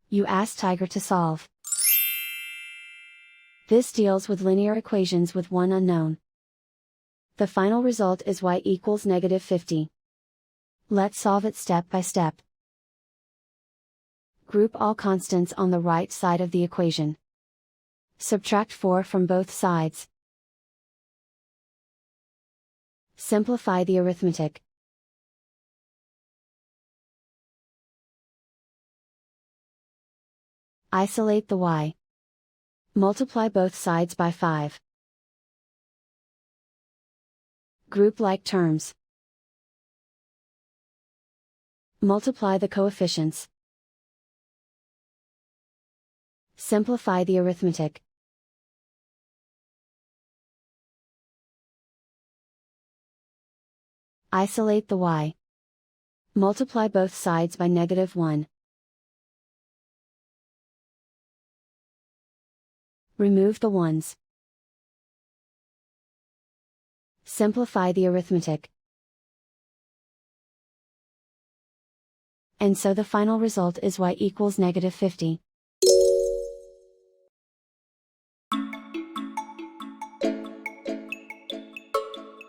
You ask Tiger to solve. This deals with linear equations with one unknown. The final result is y equals -50. Let's solve it step by step. Group all constants on the right side of the equation. Subtract 4 from both sides. Simplify the arithmetic. Isolate the y. Multiply both sides by 5. Group like terms. Multiply the coefficients. Simplify the arithmetic. Isolate the y. Multiply both sides by -1. Remove the ones. Simplify the arithmetic. And so the final result is y equals -50.